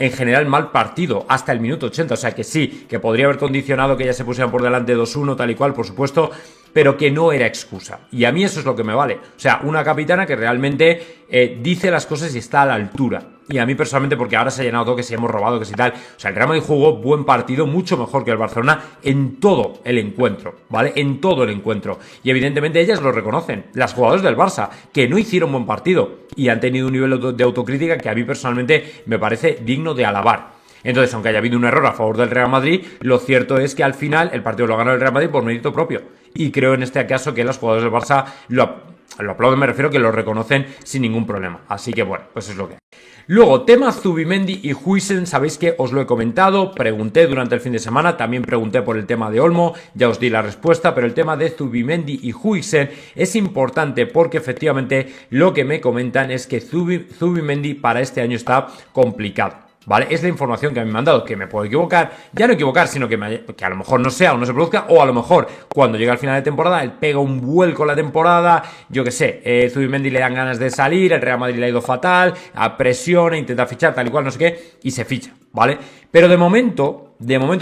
en general mal partido hasta el minuto 80, o sea que sí, que podría haber condicionado que ya se pusieran por delante 2-1 tal y cual, por supuesto, pero que no era excusa. Y a mí eso es lo que me vale. O sea, una capitana que realmente dice las cosas y está a la altura. Y a mí personalmente, porque ahora se ha llenado todo, que si hemos robado, que si tal. O sea, el Real Madrid jugó buen partido, mucho mejor que el Barcelona en todo el encuentro, ¿vale? En todo el encuentro. Y evidentemente ellas lo reconocen, las jugadoras del Barça, que no hicieron buen partido y han tenido un nivel de autocrítica que a mí personalmente me parece digno de alabar. Entonces, aunque haya habido un error a favor del Real Madrid, lo cierto es que al final el partido lo ganó el Real Madrid por mérito propio. Y creo en este caso que los jugadores del Barça lo aplauden, me refiero que lo reconocen sin ningún problema. Así que bueno, pues es lo que hay. Luego, tema Zubimendi y Huijsen, sabéis que os lo he comentado, pregunté durante el fin de semana, también pregunté por el tema de Olmo, ya os di la respuesta, pero el tema de Zubimendi y Huijsen es importante porque efectivamente lo que me comentan es que Zubimendi para este año está complicado. ¿Vale? Es la información que a mí me han dado, que me puedo equivocar, ya no equivocar, sino que a lo mejor no sea o no se produzca, o a lo mejor cuando llega al final de temporada, él pega un vuelco en la temporada, yo que sé, Zubimendi le dan ganas de salir, el Real Madrid le ha ido fatal, presiona, intenta fichar tal y cual, no sé qué, y se ficha, ¿vale? Pero de momento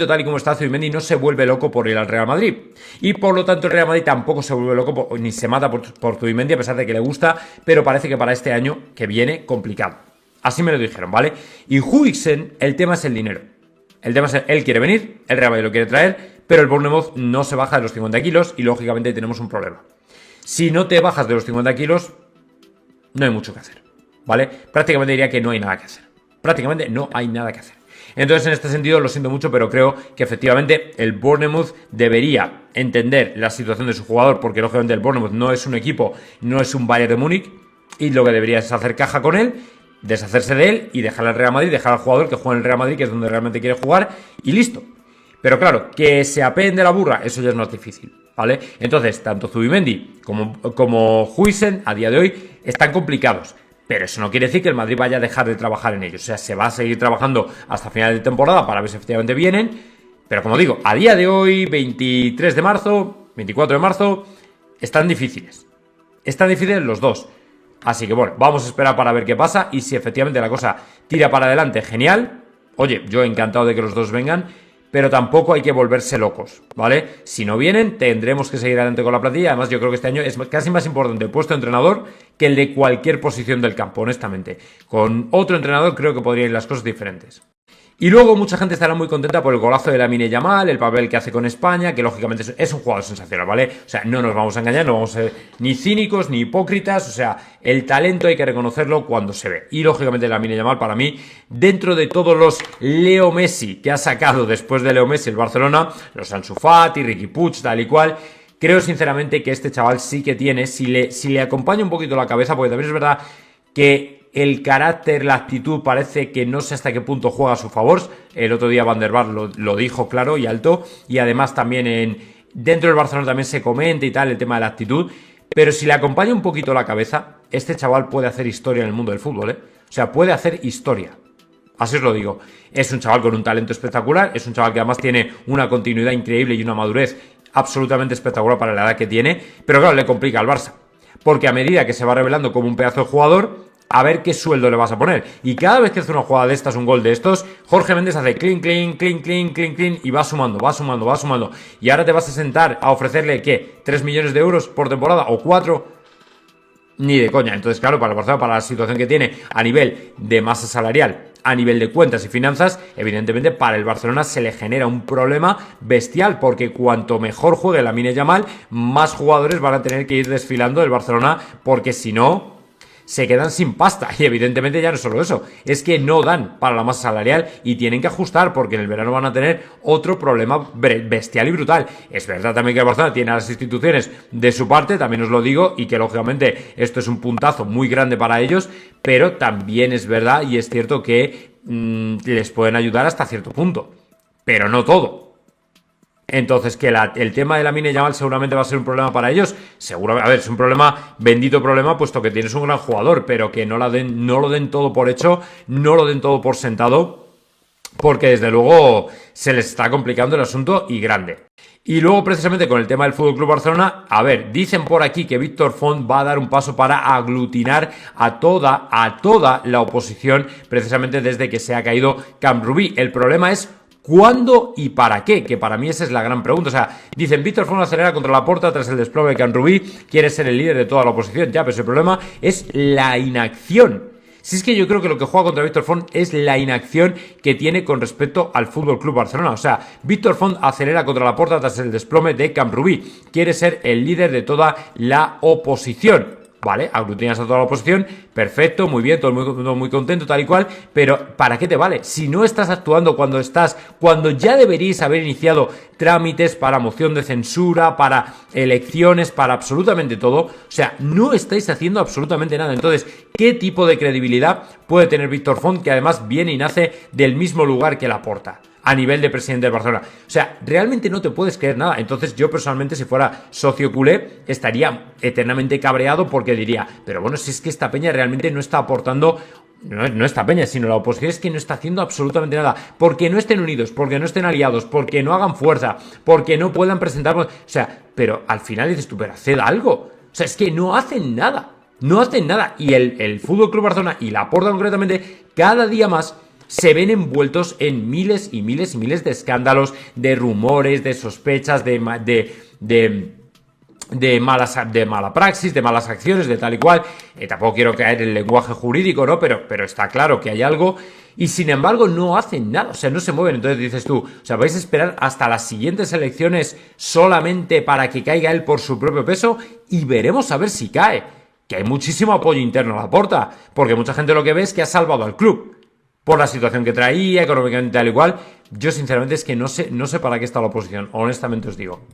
tal y como está Zubimendi, no se vuelve loco por ir al Real Madrid, y por lo tanto el Real Madrid tampoco se vuelve loco ni se mata por Zubimendi, a pesar de que le gusta, pero parece que para este año que viene complicado. Así me lo dijeron, ¿vale? Y Huijsen, el tema es el dinero. El tema es, él quiere venir, el Real Madrid lo quiere traer, pero el Bournemouth no se baja de los 50 kilos y lógicamente tenemos un problema. Si no te bajas de los 50 kilos, no hay mucho que hacer, ¿vale? Prácticamente diría que no hay nada que hacer. Prácticamente no hay nada que hacer. Entonces, en este sentido, lo siento mucho, pero creo que efectivamente el Bournemouth debería entender la situación de su jugador, porque lógicamente el Bournemouth no es un equipo, no es un Bayern de Múnich, y lo que debería es hacer caja con él, deshacerse de él y dejar al Real Madrid, dejar al jugador que juega en el Real Madrid, que es donde realmente quiere jugar, y listo. Pero claro, que se apeen de la burra, eso ya es más difícil, ¿vale? Entonces, tanto Zubimendi como Huijsen a día de hoy están complicados, pero eso no quiere decir que el Madrid vaya a dejar de trabajar en ellos. O sea, se va a seguir trabajando hasta final de temporada para ver si efectivamente vienen, pero como digo, a día de hoy, 23 de marzo, 24 de marzo, están difíciles. Están difíciles los dos. Así que bueno, vamos a esperar para ver qué pasa y si efectivamente la cosa tira para adelante, genial. Oye, yo encantado de que los dos vengan, pero tampoco hay que volverse locos, ¿vale? Si no vienen, tendremos que seguir adelante con la plantilla. Además, yo creo que este año es casi más importante el puesto de entrenador que el de cualquier posición del campo, honestamente. Con otro entrenador creo que podrían ir las cosas diferentes. Y luego mucha gente estará muy contenta por el golazo de Lamine Yamal, el papel que hace con España, que lógicamente es un jugador sensacional, ¿vale? O sea, no nos vamos a engañar, no vamos a ser ni cínicos ni hipócritas, o sea, el talento hay que reconocerlo cuando se ve. Y lógicamente Lamine Yamal para mí, dentro de todos los Leo Messi que ha sacado después de Leo Messi el Barcelona, los Ansu Fati, Riqui Puig, tal y cual, creo sinceramente que este chaval sí que tiene, si le acompaña un poquito la cabeza, porque también es verdad que el carácter, la actitud parece que no sé hasta qué punto juega a su favor. El otro día Van der Vaart lo dijo claro y alto, y además también dentro del Barcelona también se comenta y tal el tema de la actitud, pero si le acompaña un poquito la cabeza, este chaval puede hacer historia en el mundo del fútbol, ¿eh? O sea, puede hacer historia. Así os lo digo. Es un chaval con un talento espectacular, es un chaval que además tiene una continuidad increíble y una madurez absolutamente espectacular para la edad que tiene, pero claro, le complica al Barça, porque a medida que se va revelando como un pedazo de jugador, a ver qué sueldo le vas a poner. Y cada vez que hace una jugada de estas, un gol de estos, Jorge Méndez hace clean, clean, clean, clean, clean, clean, y va sumando. Y ahora te vas a sentar a ofrecerle, ¿qué? ¿3 millones de euros por temporada? ¿O 4? Ni de coña. Entonces, claro, para el Barcelona, para la situación que tiene a nivel de masa salarial, a nivel de cuentas y finanzas, evidentemente para el Barcelona se le genera un problema bestial, porque cuanto mejor juegue Lamine Yamal, más jugadores van a tener que ir desfilando del Barcelona, porque si no, se quedan sin pasta. Y evidentemente ya no es solo eso, es que no dan para la masa salarial y tienen que ajustar, porque en el verano van a tener otro problema bestial y brutal. Es verdad también que el Barcelona tiene a las instituciones de su parte, también os lo digo, y que lógicamente esto es un puntazo muy grande para ellos, pero también es verdad y es cierto que les pueden ayudar hasta cierto punto, pero no todo. Entonces, que el tema de Lamine Yamal seguramente va a ser un problema para ellos. Seguramente, a ver, es un problema, bendito problema, puesto que tienes un gran jugador, pero que no lo den todo por hecho, no lo den todo por sentado, porque desde luego se les está complicando el asunto y grande. Y luego, precisamente con el tema del FC Barcelona, a ver, dicen por aquí que Víctor Font va a dar un paso para aglutinar a toda la oposición, precisamente desde que se ha caído Camp Rubí. El problema es ¿cuándo y para qué? Que para mí esa es la gran pregunta. O sea, dicen, Víctor Font acelera contra la Porta tras el desplome de Camp Rubí, quiere ser el líder de toda la oposición. Ya, pero ese problema es la inacción. Si es que yo creo que lo que juega contra Víctor Font es la inacción que tiene con respecto al FC Barcelona. O sea, Víctor Font acelera contra la Porta tras el desplome de Camp Rubí. Quiere ser el líder de toda la oposición. Vale, aglutinas a toda la oposición, perfecto, muy bien, todo muy contento, tal y cual, pero ¿para qué te vale? Si no estás actuando cuando ya deberíais haber iniciado trámites para moción de censura, para elecciones, para absolutamente todo, o sea, no estáis haciendo absolutamente nada. Entonces, ¿qué tipo de credibilidad puede tener Víctor Font, que además viene y nace del mismo lugar que Laporta? A nivel de presidente de Barcelona. O sea, realmente no te puedes creer nada. Entonces yo personalmente, si fuera socio culé, estaría eternamente cabreado porque diría, pero bueno, si es que esta peña realmente no está aportando, no esta peña, sino la oposición es que no está haciendo absolutamente nada. Porque no estén unidos, porque no estén aliados, porque no hagan fuerza, porque no puedan presentar... O sea, pero al final dices tú, pero haced algo. O sea, es que no hacen nada. No hacen nada. Y el FC Barcelona y Laporta concretamente, cada día más se ven envueltos en miles y miles y miles de escándalos, de rumores, de sospechas, de mala praxis, de malas acciones, de tal y cual. Tampoco quiero caer en el lenguaje jurídico, ¿no? Pero está claro que hay algo. Y sin embargo no hacen nada, o sea, no se mueven. Entonces dices tú, o sea, ¿vais a esperar hasta las siguientes elecciones solamente para que caiga él por su propio peso? Y veremos a ver si cae. Que hay muchísimo apoyo interno a Laporta, porque mucha gente lo que ve es que ha salvado al club. Por la situación que traía, económicamente tal igual. Yo sinceramente es que no sé para qué está la oposición, honestamente os digo.